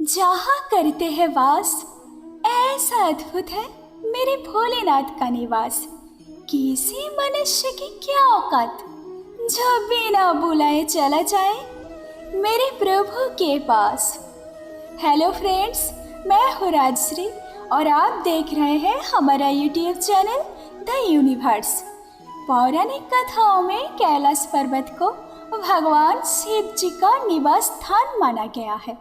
जहाँ करते हैं वास, ऐसा अद्भुत है मेरे भोलेनाथ का निवास। किसी मनुष्य की क्या औकात जो बिना बुलाए चला जाए मेरे प्रभु के पास। हेलो फ्रेंड्स, मैं हूँ राजश्री और आप देख रहे हैं हमारा यूट्यूब चैनल द यूनिवर्स। पौराणिक कथाओं में कैलाश पर्वत को भगवान शिव जी का निवास स्थान माना गया है,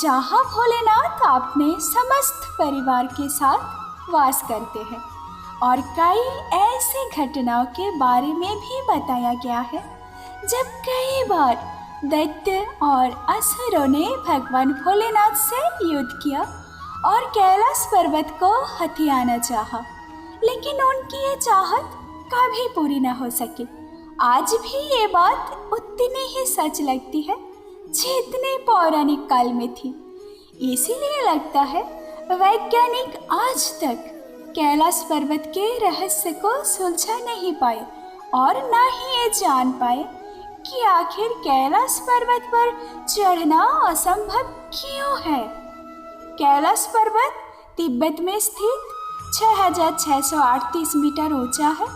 जहाँ भोलेनाथ अपने समस्त परिवार के साथ वास करते हैं। और कई ऐसे घटनाओं के बारे में भी बताया गया है जब कई बार दैत्य और असुरों ने भगवान भोलेनाथ से युद्ध किया और कैलाश पर्वत को हथियाना चाहा, लेकिन उनकी ये चाहत कभी पूरी न हो सकी। आज भी ये बात उतनी ही सच लगती है जितनी पौराणिक काल में थी। इसीलिए लगता है वैज्ञानिक आज तक कैलाश पर्वत के रहस्य को सुलझा नहीं पाए और न ही ये जान पाए कि आखिर कैलाश पर्वत पर चढ़ना असंभव क्यों है। कैलाश पर्वत तिब्बत में स्थित 6638 मीटर ऊंचा है,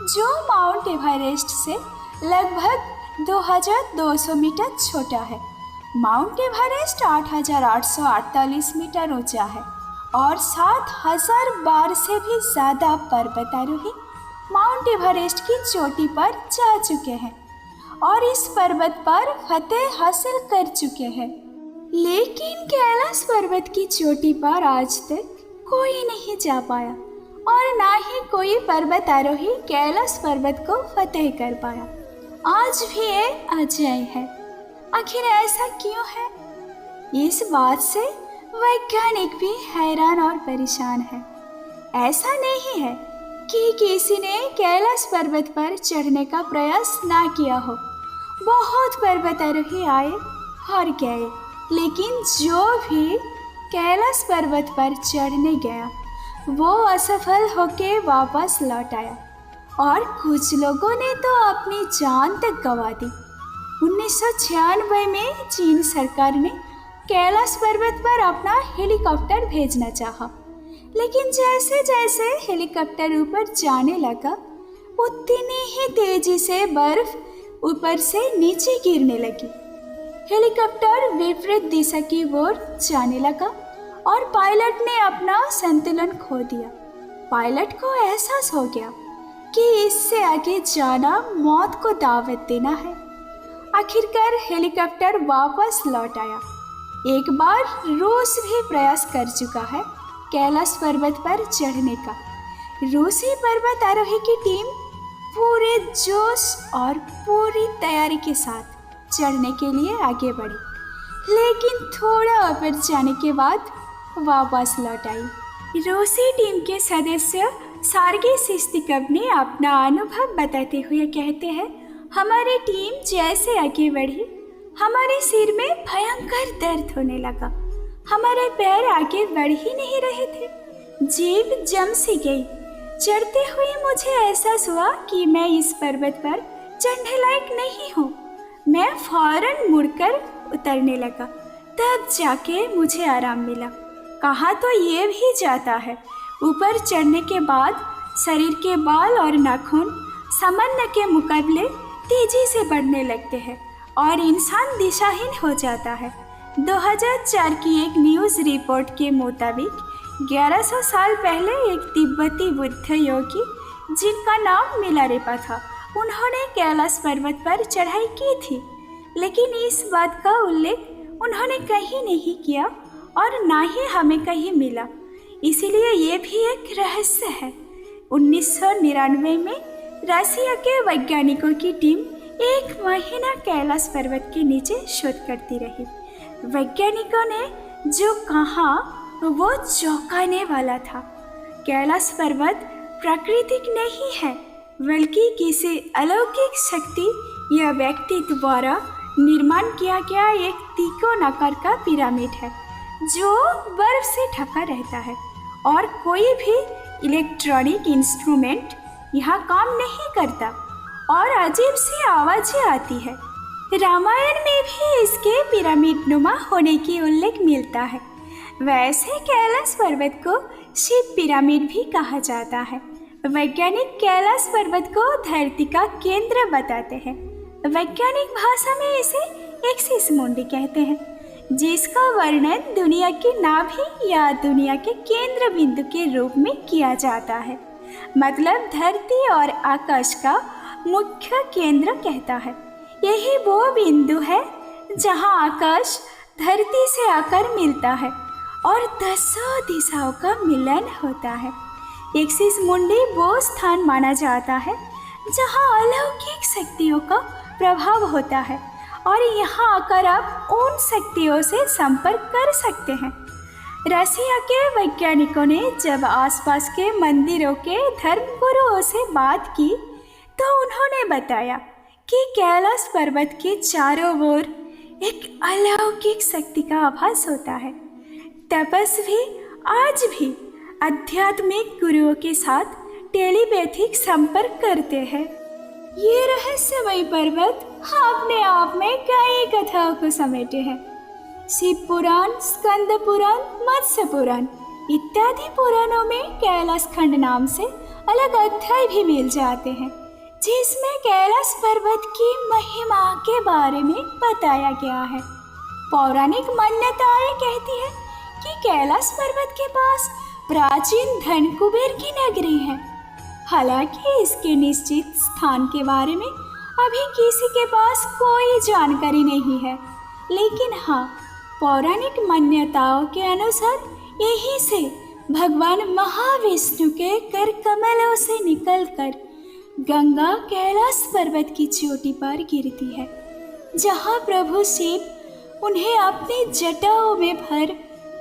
जो माउंट एवरेस्ट से लगभग 2200 मीटर छोटा है। माउंट एवरेस्ट 8848 मीटर ऊंचा है और 7000 बार से भी ज़्यादा पर्वतारोही माउंट एवरेस्ट की चोटी पर जा चुके हैं और इस पर्वत पर फतेह हासिल कर चुके हैं। लेकिन कैलाश पर्वत की चोटी पर आज तक कोई नहीं जा पाया और ना ही कोई पर्वतारोही कैलाश पर्वत को फतेह कर पाया। आज भी ये अजय है। आखिर ऐसा क्यों है? इस बात से वैज्ञानिक भी हैरान और परेशान है। ऐसा नहीं है कि किसी ने कैलाश पर्वत पर चढ़ने का प्रयास ना किया हो। बहुत पर्वतारोही आए और गए, लेकिन जो भी कैलाश पर्वत पर चढ़ने गया वो असफल होकर वापस लौट आया और कुछ लोगों ने तो अपनी जान तक गंवा दी। 1996 में चीन सरकार ने कैलाश पर्वत पर अपना हेलीकॉप्टर भेजना चाहा, लेकिन जैसे जैसे हेलीकॉप्टर ऊपर जाने लगा उतनी ही तेजी से बर्फ ऊपर से नीचे गिरने लगी। हेलीकॉप्टर विपरीत दिशा की ओर जाने लगा और पायलट ने अपना संतुलन खो दिया। पायलट को एहसास हो गया कि इससे आगे जाना मौत को दावत देना है। आखिरकार हेलीकॉप्टर वापस लौट आया। एक बार रूस भी प्रयास कर चुका है कैलाश पर्वत पर चढ़ने का। रूसी पर्वत आरोही की टीम पूरे जोश और पूरी तैयारी के साथ चढ़ने के लिए आगे बढ़ी, लेकिन थोड़ा ऊपर जाने के बाद वापस लौट आई। रूसी टीम के सदस्य सार्गी सिस्तिकव ने अपना अनुभव बताते हुए कहते हैं, हमारी टीम जैसे आगे बढ़ी हमारे सिर में भयंकर दर्द होने लगा। हमारे पैर आगे बढ़ ही नहीं रहे थे, जीभ जम सी गई। चढ़ते हुए मुझे एहसास हुआ कि मैं इस पर्वत पर चढ़ने लायक नहीं हूँ। मैं फौरन मुड़कर उतरने लगा, तब जाके मुझे आराम मिला। कहा तो ये भी जाता है, ऊपर चढ़ने के बाद शरीर के बाल और नाखून सामान्य के मुकाबले तेजी से बढ़ने लगते हैं और इंसान दिशाहीन हो जाता है। 2004 की एक न्यूज़ रिपोर्ट के मुताबिक 1100 साल पहले एक तिब्बती बुद्ध योगी जिनका नाम मिलारेपा था, उन्होंने कैलाश पर्वत पर चढ़ाई की थी, लेकिन इस बात का उल्लेख उन्होंने कहीं नहीं किया और ना ही हमें कहीं मिला। इसीलिए ये भी एक रहस्य है। 1999 में रसिया के वैज्ञानिकों की टीम 1 महीना कैलाश पर्वत के नीचे शोध करती रही। वैज्ञानिकों ने जो कहा वो चौंकाने वाला था। कैलाश पर्वत प्राकृतिक नहीं है, बल्कि किसी अलौकिक शक्ति या व्यक्ति द्वारा निर्माण किया गया एक तिकोन आकार का पिरामिड है जो बर्फ से ढका रहता है और कोई भी इलेक्ट्रॉनिक इंस्ट्रूमेंट यहाँ काम नहीं करता और अजीब सी आवाज़ें आती है। रामायण में भी इसके पिरामिड नुमा होने की उल्लेख मिलता है। वैसे कैलाश पर्वत को शिव पिरामिड भी कहा जाता है। वैज्ञानिक कैलाश पर्वत को धरती का केंद्र बताते हैं। वैज्ञानिक भाषा में इसे एक्सिस मुंडी कहते हैं, जिसका वर्णन दुनिया की नाभि या दुनिया के केंद्र बिंदु के रूप में किया जाता है। मतलब धरती और आकाश का मुख्य केंद्र कहता है। यही वो बिंदु है जहां आकाश धरती से आकर मिलता है और 10 दिशाओं का मिलन होता है। एक्सिस मुंडी वो स्थान माना जाता है जहां अलौकिक शक्तियों का प्रभाव होता है और यहाँ आकर आप उन शक्तियों से संपर्क कर सकते हैं। रसिया के वैज्ञानिकों ने जब आसपास के मंदिरों के धर्मगुरुओं से बात की तो उन्होंने बताया कि कैलाश पर्वत के चारों ओर एक अलौकिक शक्ति का आभास होता है। तपस्वी आज भी आध्यात्मिक गुरुओं के साथ टेलीपैथिक संपर्क करते हैं। ये रहस्यमय पर्वत अपने आप में कई कथाओं को समेटे हैं। शिव पुराण, स्कंद पुराण, मत्स्य पुराण इत्यादि पुराणों में कैलाश खंड नाम से अलग अध्याय भी मिल जाते हैं, जिसमें कैलाश पर्वत की महिमा के बारे में बताया गया है। पौराणिक मान्यताएं कहती है कि कैलाश पर्वत के पास प्राचीन धन कुबेर की नगरी है। हालांकि इसके निश्चित स्थान के बारे में अभी किसी के पास कोई जानकारी नहीं है, लेकिन हाँ, पौराणिक मान्यताओं के अनुसार यहीं से भगवान महाविष्णु के कर कमलों से निकलकर गंगा कैलाश पर्वत की चोटी पर गिरती है, जहाँ प्रभु शिव उन्हें अपनी जटाओं में भर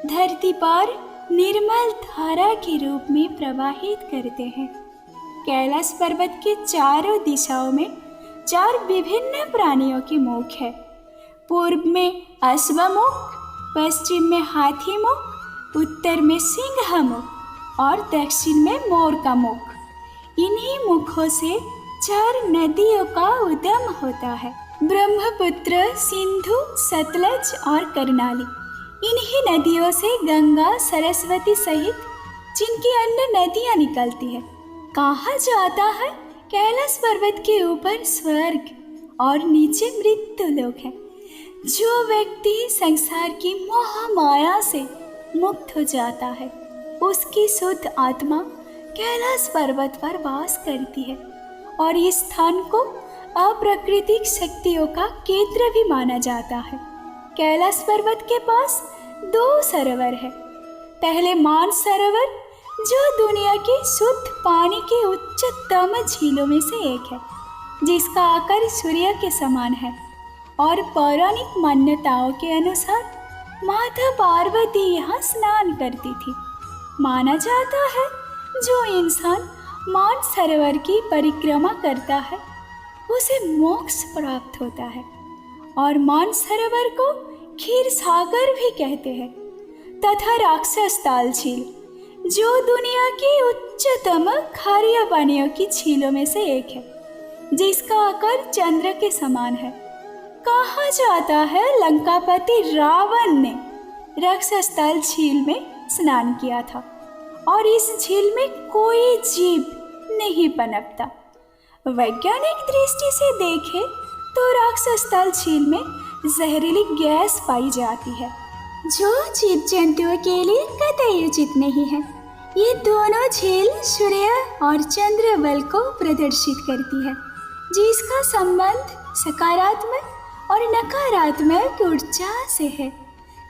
धरती पर निर्मल धारा के रूप में प्रवाहित करते हैं। कैलाश पर्वत के चारों दिशाओं में 4 विभिन्न प्राणियों के मुख है। पूर्व में अश्वमुख, पश्चिम में हाथी मुख, उत्तर में सिंह मुख और दक्षिण में मोर का मुख। इन्हीं मुखों से 4 नदियों का उद्गम होता है, ब्रह्मपुत्र, सिंधु, सतलज और कर्णाली। इन्हीं नदियों से गंगा, सरस्वती सहित जिनकी अन्य नदियां निकलती है। कहा जाता है कैलाश पर्वत के ऊपर स्वर्ग और नीचे मृत्यु लोक है। जो व्यक्ति संसार की मोह माया से मुक्त हो जाता है, उसकी शुद्ध आत्मा कैलाश पर्वत पर वास करती है और इस स्थान को अप्राकृतिक शक्तियों का केंद्र भी माना जाता है। कैलाश पर्वत के पास 2 सरोवर है। पहले मान सरोवर, जो दुनिया की शुद्ध पानी की उच्चतम झीलों में से एक है, जिसका आकार सूर्य के समान है और पौराणिक मान्यताओं के अनुसार माता पार्वती यहाँ स्नान करती थी। माना जाता है जो इंसान मान सरोवर की परिक्रमा करता है उसे मोक्ष प्राप्त होता है और मान सरोवर को क्षीर सागर भी कहते हैं। तथा राक्षस ताल झील, जो दुनिया की उच्चतम खारिया पानियों की झीलों में से एक है, जिसका आकार चंद्र के समान है। कहा जाता है लंकापति रावण ने राक्षसताल झील में स्नान किया था और इस झील में कोई जीव नहीं पनपता। वैज्ञानिक दृष्टि से देखें तो राक्षसताल झील में जहरीली गैस पाई जाती है, जो जीव जंतुओं के लिए कतई उचित नहीं है। ये दोनों झील सूर्य और चंद्र बल को प्रदर्शित करती है, जिसका संबंध सकारात्मक और नकारात्मक ऊर्जा से है।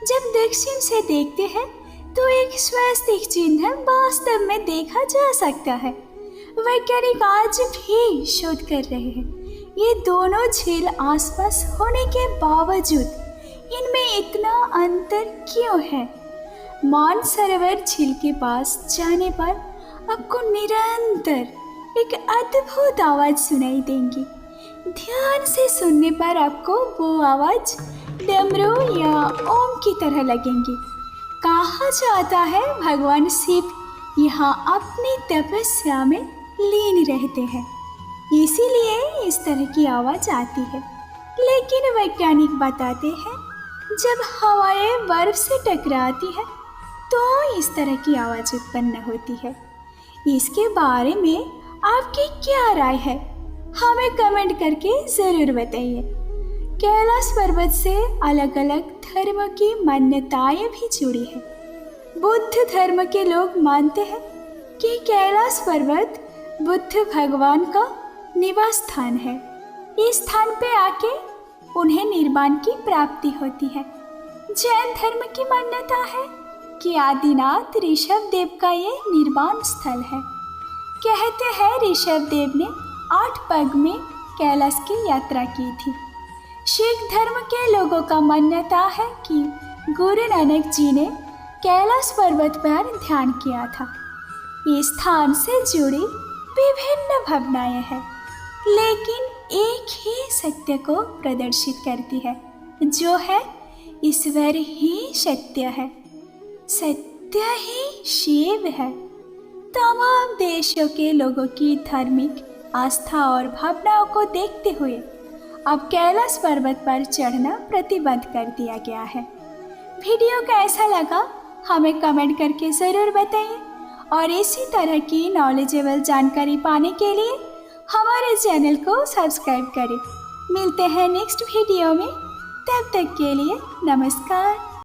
जब दक्षिण से देखते हैं तो एक स्वस्तिक चिन्ह वास्तव में देखा जा सकता है। वैज्ञानिक आज भी शोध कर रहे हैं। ये दोनों झील आसपास होने के बावजूद इनमें इतना अंतर क्यों है? मानसरोवर झील के पास जाने पर आपको निरंतर एक अद्भुत आवाज सुनाई देंगी। ध्यान से सुनने पर आपको वो आवाज डमरू या ओम की तरह लगेंगी। कहा जाता है भगवान शिव यहाँ अपनी तपस्या में लीन रहते हैं, इसीलिए इस तरह की आवाज आती है। लेकिन वैज्ञानिक बताते हैं जब हवाएं बर्फ से टकराती है तो इस तरह की आवाज उत्पन्न होती है। इसके बारे में आपकी क्या राय है, हमें कमेंट करके ज़रूर बताइए। कैलाश पर्वत से अलग अलग धर्म की मान्यताएं भी जुड़ी है। बुद्ध धर्म के लोग मानते हैं कि कैलाश पर्वत बुद्ध भगवान का निवास स्थान है। इस स्थान पे आके उन्हें निर्वाण की प्राप्ति होती है। जैन धर्म की मान्यता है कि आदिनाथ ऋषभ देव का ये निर्वाण स्थल है। कहते हैं ऋषभ देव ने 8 पग में कैलाश की यात्रा की थी। सिख धर्म के लोगों का मान्यता है कि गुरु नानक जी ने कैलाश पर्वत पर ध्यान किया था। इस स्थान से जुड़ी विभिन्न भावनाएं हैं, लेकिन एक ही सत्य को प्रदर्शित करती है, जो है ईश्वर ही सत्य है, सत्य ही शिव है। तमाम देशों के लोगों की धार्मिक आस्था और भावनाओं को देखते हुए अब कैलाश पर्वत पर चढ़ना प्रतिबंध कर दिया गया है। वीडियो कैसा लगा हमें कमेंट करके ज़रूर बताइए और इसी तरह की नॉलेजेबल जानकारी पाने के लिए हमारे चैनल को सब्सक्राइब करें। मिलते हैं नेक्स्ट वीडियो में, तब तक के लिए नमस्कार।